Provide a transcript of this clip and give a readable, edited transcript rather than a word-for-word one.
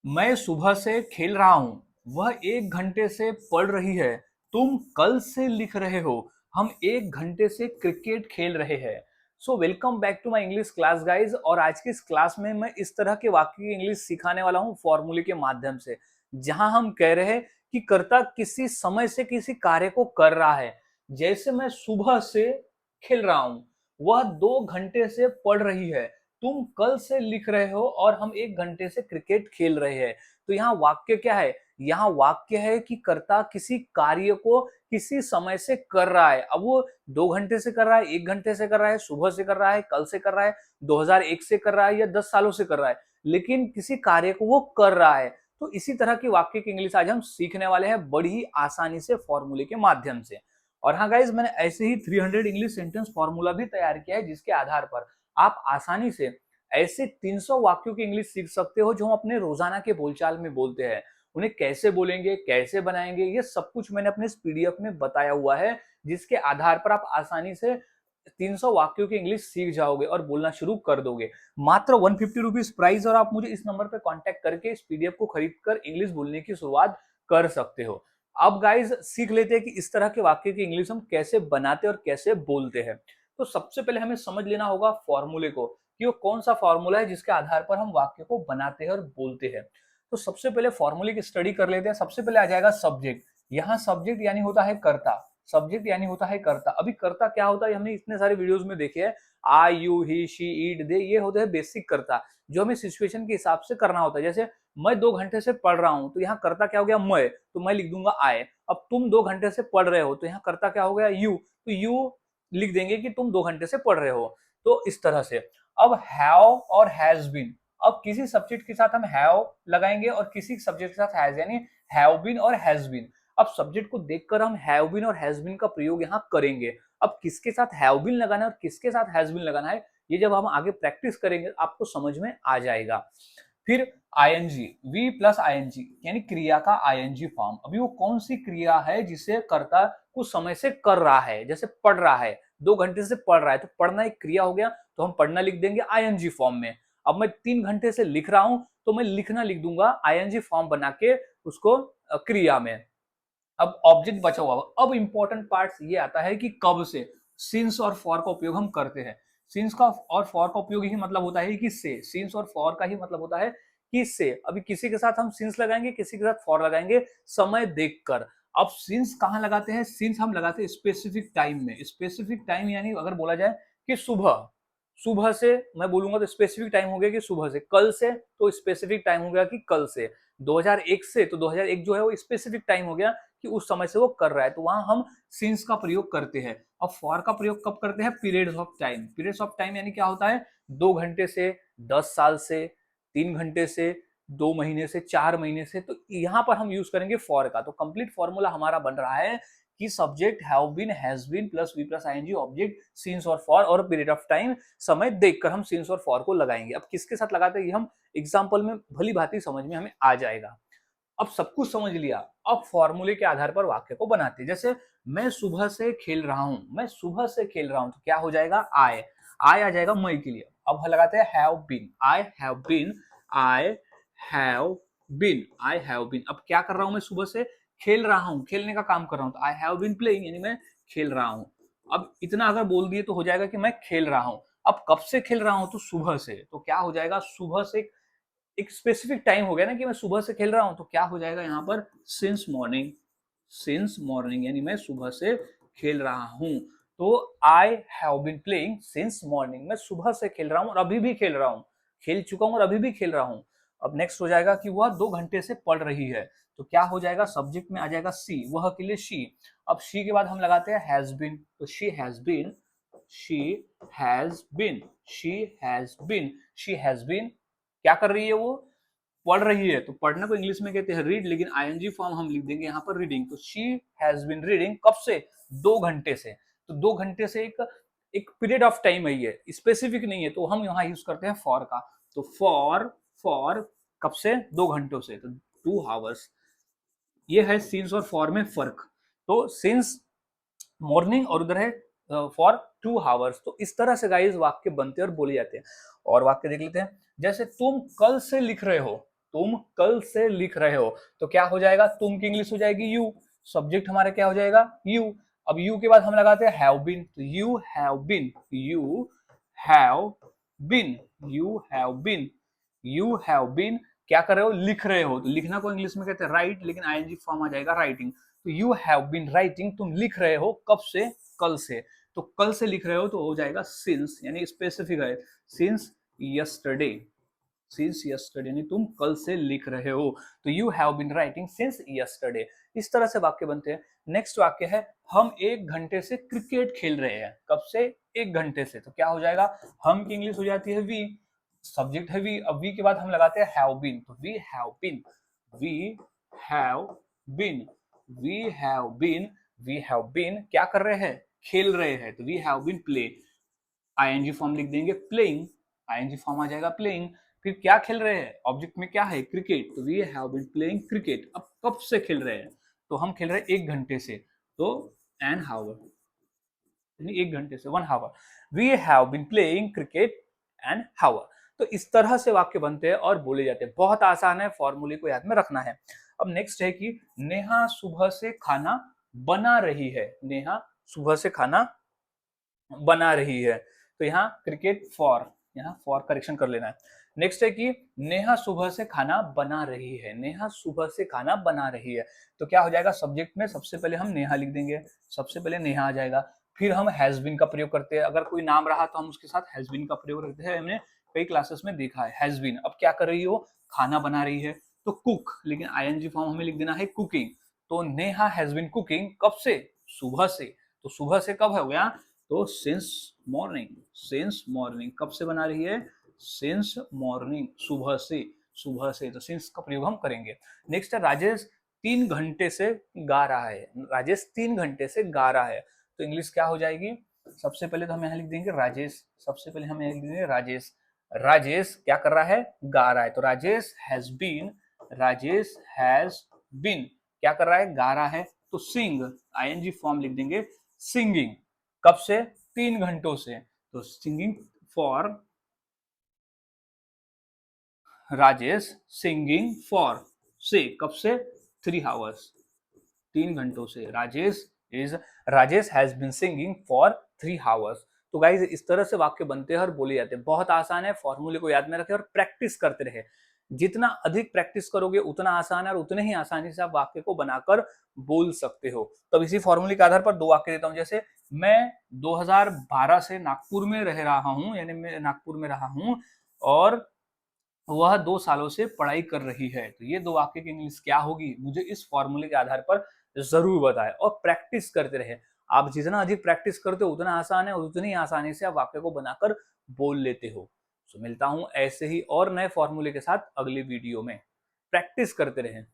मैं सुबह से खेल रहा हूँ, वह 1 घंटे से पढ़ रही है। तुम कल से लिख रहे हो, हम 1 घंटे से क्रिकेट खेल रहे हैं। So welcome back to my English class guys. और आज की इस क्लास में मैं इस तरह के वाक्य की इंग्लिश सिखाने वाला हूँ फॉर्मूले के माध्यम से, जहां हम कह रहे हैं कि कर्ता किसी समय से किसी कार्य को कर रहा है। जैसे मैं सुबह से खेल रहा हूँ, वह 2 घंटे से पढ़ रही है, तुम कल से लिख रहे हो और हम 1 घंटे से क्रिकेट खेल रहे हैं। तो यहाँ वाक्य क्या है? यहाँ वाक्य है कि कर्ता किसी कार्य को किसी समय से कर रहा है। अब वो 2 घंटे से कर रहा है, 1 घंटे से कर रहा है, सुबह से कर रहा है, कल से कर रहा है, 2001 से कर रहा है या 10 सालों से कर रहा है, लेकिन किसी कार्य को वो कर रहा है। तो इसी तरह की वाक्य की इंग्लिश आज हम सीखने वाले हैं बड़ी ही आसानी से फॉर्मूले के माध्यम से। और हाँ गाइज, मैंने ऐसे ही 300 इंग्लिश सेंटेंस फॉर्मूला भी तैयार किया है, जिसके आधार पर आप आसानी से ऐसे 300 वाक्यों की इंग्लिश सीख सकते हो जो हम अपने रोजाना के बोलचाल में बोलते हैं। उन्हें कैसे बोलेंगे, कैसे बनाएंगे, ये सब कुछ मैंने अपने इस पीडीएफ में बताया हुआ है, जिसके आधार पर आप आसानी से 300 वाक्यों की इंग्लिश सीख जाओगे और बोलना शुरू कर दोगे। मात्र 150 रुपीज प्राइस, और आप मुझे इस नंबर पर कांटेक्ट करके इस पीडीएफ को खरीद कर इंग्लिश बोलने की शुरुआत कर सकते हो। अब गाइज सीख लेते हैं कि इस तरह के वाक्य की इंग्लिश हम कैसे बनाते और कैसे बोलते हैं। तो सबसे पहले हमें समझ लेना होगा फॉर्मूले को, कि वो कौन सा फॉर्मूला है जिसके आधार पर हम वाक्य को बनाते हैं और बोलते हैं। तो सबसे पहले फॉर्मूले की स्टडी कर लेते हैं। सबसे पहले आ जाएगा सब्जेक्ट। यहाँ सब्जेक्ट यानी होता है कर्ता। सब्जेक्ट यानी होता है कर्ता। अभी कर्ता क्या होता है हमने इतने सारे वीडियोस में देखे हैं। आई, यू, ही, शी, इट, दे, ये होते हैं बेसिक कर्ता, जो हमें सिचुएशन के हिसाब से करना होता है। जैसे मैं 2 घंटे से पढ़ रहा हूं, तो यहाँ कर्ता क्या हो गया? मैं, तो मैं लिख दूंगा आई। अब तुम 2 घंटे से पढ़ रहे हो, तो यहाँ कर्ता क्या हो गया? यू, तो यू लिख देंगे कि तुम 2 घंटे से पढ़ रहे हो। तो इस तरह से। अब हैव और हैज बीन, अब किसी सब्जेक्ट के साथ हम हैव लगाएंगे और किसी सब्जेक्ट के साथ हैज, यानी हैव बीन और हैज बीन। अब सब्जेक्ट को देखकर हम हैव बीन और हैज बीन का प्रयोग यहाँ करेंगे। अब किसके साथ हैव बीन लगाना है और किसके साथ हैज बीन लगाना है, ये जब हम आगे प्रैक्टिस करेंगे आपको समझ में आ जाएगा। फिर आईएनजी, वी प्लस आईएनजी, यानी क्रिया का आईएनजी फॉर्म। अभी वो कौन सी क्रिया है जिसे कर्ता कुछ समय से कर रहा है? जैसे पढ़ रहा है, 2 घंटे से पढ़ रहा है, तो पढ़ना एक क्रिया हो गया, तो हम पढ़ना लिख देंगे आईएनजी फॉर्म में। अब मैं 3 घंटे से लिख रहा हूं, तो मैं लिखना लिख दूंगा आईएनजी फॉर्म बना के उसको क्रिया में। अब ऑब्जेक्ट बचा हुआ। अब इंपॉर्टेंट पार्ट ये आता है कि कब से सिंस और फॉर का उपयोग हम करते हैं। सिंस का और फॉर का उपयोग ही मतलब होता है कि से। सिंस और फॉर का ही मतलब होता है कि से। अभी किसी के साथ हम सिंस लगाएंगे, किसी के साथ फॉर लगाएंगे समय देखकर। अब सिंस कहाँ लगाते हैं? सिंस हम लगाते हैं स्पेसिफिक टाइम में। स्पेसिफिक टाइम यानी अगर बोला जाए कि सुबह, सुबह से मैं बोलूंगा तो स्पेसिफिक टाइम हो गया कि सुबह से। कल से तो स्पेसिफिक टाइम हो गया कि कल से। 2001 से तो 2001 जो है वो स्पेसिफिक टाइम हो गया कि उस समय से वो कर रहा है, तो वहां हम सिंस का प्रयोग करते हैं। अब फॉर का प्रयोग कब करते हैं? Periods of time. Periods of time यानी क्या होता है? 2 घंटे से, 10 साल से, 3 घंटे से, 2 महीने से, 4 महीने से। तो यहाँ पर हम यूज करेंगे फॉर का। तो कंप्लीट फॉर्मूला हमारा बन रहा है कि subject have been, has been plus V plus ING, object since और फॉर, और पीरियड ऑफ टाइम समय देखकर हम सिंस और फॉर को लगाएंगे। अब किसके साथ लगाते हैं ये हम एग्जाम्पल में भली भांति समझ में हमें आ जाएगा। अब सब कुछ समझ लिया, अब फॉर्मूले के आधार पर वाक्य को बनाते हैं। जैसे मैं सुबह से खेल रहा हूं, मैं सुबह से खेल रहा हूं, तो क्या हो जाएगा? आई। आई आ जाएगा मैं के लिए। अब हम लगाते हैं have been. I have been, I have been, I have been. अब क्या कर रहा हूं? मैं सुबह से खेल रहा हूं, खेलने का काम कर रहा हूं, तो आई हैव बीन प्लेइंग, यानी मैं खेल रहा हूं। अब इतना अगर बोल दिए तो हो जाएगा कि मैं खेल रहा हूं। अब कब से खेल रहा हूं? तो सुबह से। तो क्या हो जाएगा? सुबह से एक स्पेसिफिक टाइम हो गया ना कि मैं सुबह से खेल रहा हूं, तो क्या हो जाएगा यहाँ पर? Since morning. सिंस मॉर्निंग यानी मैं सुबह से खेल रहा हूं। तो I have been playing since morning, मैं सुबह से खेल रहा हूं और अभी भी खेल रहा हूं। खेल चुका हूं और अभी भी खेल रहा हूं। अब नेक्स्ट हो जाएगा कि वह 2 घंटे से पढ़ रही है, तो क्या हो जाएगा? सब्जेक्ट में आ जाएगा सी, वह के लिए शी। अब शी के बाद हम लगाते हैं हैज बीन, तो she has been, she has been, she has been, she has been. क्या कर रही है वो? पढ़ रही है। तो पढ़ने को इंग्लिश में कहते हैं रीड, लेकिन आईएनजी फॉर्म हम लिख देंगे यहाँ पर रीडिंग। तो शी हैज बीन रीडिंग, कब से? 2 घंटे से। तो 2 घंटे से एक एक पीरियड ऑफ टाइम है, ये स्पेसिफिक नहीं है, तो हम यहाँ यूज करते हैं फॉर का। तो फॉर, फॉर कब से? 2 घंटों से, तो 2 आवर्स। ये है सिंस और फॉर में फर्क। तो सिंस मॉर्निंग और उधर है फॉर 2 आवर्स। तो इस तरह से गाइस वाक्य बनते और बोले जाते हैं। और वाक्य देख लेते हैं। जैसे तुम कल से लिख रहे हो, तुम कल से लिख रहे हो, तो क्या हो जाएगा, तुम की इंग्लिश हो जाएगी यू, सब्जेक्ट हमारे क्या हो जाएगा यू। अब यू के बाद हम लगाते हैं हैव बीन, तो you have been, you have been, you have been, you have been क्या कर रहे हो, लिख रहे हो, तो लिखना को इंग्लिश में कहते हैं राइट, लेकिन आईएनजी फॉर्म आ जाएगा राइटिंग। तो यू हैव बीन राइटिंग, तुम लिख रहे हो, कब से, कल से, तो कल से लिख रहे हो तो हो जाएगा सिंस, यानी स्पेसिफिक है, सिंस यस्टरडे, सिंस यस्टरडे यानी तुम कल से लिख रहे हो, तो you have been writing since yesterday. इस तरह से वाक्य बनते हैं। नेक्स्ट वाक्य है हम 1 घंटे से क्रिकेट खेल रहे हैं, कब से, 1 घंटे से, तो क्या हो जाएगा, हम की इंग्लिश हो जाती है वी, सब्जेक्ट है वी, अब वी के बाद हम लगाते हैं हैव बीन, तो we have been, we have been, we have been, we have been क्या कर रहे हैं, खेल रहे हैं, तो we have been play, ING form लिख देंगे प्लेइंग, आईएनजी फॉर्म आ जाएगा प्लेइंग, फिर क्या खेल रहे हैं, ऑब्जेक्ट में क्या है क्रिकेट, तो we have been playing cricket, अब कब से खेल रहे हैं, तो हम खेल रहे हैं 1 घंटे से, तो एन हावर, यानी 1 घंटे से 1 hour, we have been playing cricket an hour. तो इस तरह से वाक्य बनते हैं और बोले जाते हैं, बहुत आसान है, फॉर्मूले को याद में रखना है। अब नेक्स्ट है कि नेहा सुबह से खाना बना रही है, नेहा सुबह से खाना बना रही है, तो यहाँ क्रिकेट फॉर, यहाँ फॉर करेक्शन कर लेना है। नेक्स्ट है कि नेहा सुबह से खाना बना रही है, नेहा सुबह से खाना बना रही है, तो क्या हो जाएगा, सब्जेक्ट में सबसे पहले हम नेहा लिख देंगे, सबसे पहले नेहा आ जाएगा, फिर हम हैज बीन का प्रयोग करते हैं, अगर कोई नाम रहा तो हम उसके साथ हैज बीन का प्रयोग करते हैं, हमने कई क्लासेस में देखा है हैज बीन। अब क्या कर रही हो, खाना बना रही है, तो कुक, लेकिन आईएनजी फॉर्म हमें लिख देना है कुकिंग, तो नेहा हैज बीन कुकिंग, कब से, सुबह से, तो सुबह से कब हो गया, तो सिंस मॉर्निंग, सिंस मॉर्निंग कब से बना रही है, सिंस मॉर्निंग, सुबह से, सुबह से, तो सिंस का प्रयोग हम करेंगे। नेक्स्ट है राजेश 3 घंटे से गा रहा है, राजेश 3 घंटे से गा रहा है, तो इंग्लिश क्या हो जाएगी, सबसे पहले तो हम यहाँ लिख देंगे राजेश, सबसे पहले हम यहाँ लिख देंगे राजेश, राजेश क्या कर रहा है, गा रहा है, तो Rajesh has been, Rajesh has been क्या कर रहा है, गा रहा है, तो सिंग, आईएनजी फॉर्म लिख देंगे सिंगिंग, कब से, 3 घंटों से, तो singing for, Rajesh singing for से, कब से, 3 आवर्स, 3 घंटों से, Rajesh has been singing for 3 hours. तो गाइज इस तरह से वाक्य बनते हैं और बोले जाते हैं, बहुत आसान है, फॉर्मूले को याद में रखें और प्रैक्टिस करते रहे, जितना अधिक प्रैक्टिस करोगे उतना आसान है और उतने ही आसानी से आप वाक्य को बनाकर बोल सकते हो। तब इसी फॉर्मूले के आधार पर 2 वाक्य देता हूं, जैसे मैं 2012 से नागपुर में रह रहा हूं, यानी मैं नागपुर में रहा हूं और वह 2 सालों से पढ़ाई कर रही है, तो ये 2 वाक्य की इंग्लिश क्या होगी, मुझे इस फॉर्मूले के आधार पर जरूर बताएं और प्रैक्टिस करते रहे। आप जितना अधिक प्रैक्टिस करते हो उतना आसान है और उतनी आसानी से आप वाक्य को बनाकर बोल लेते हो। तो मिलता हूं ऐसे ही और नए फॉर्मूले के साथ अगले वीडियो में, प्रैक्टिस करते रहें।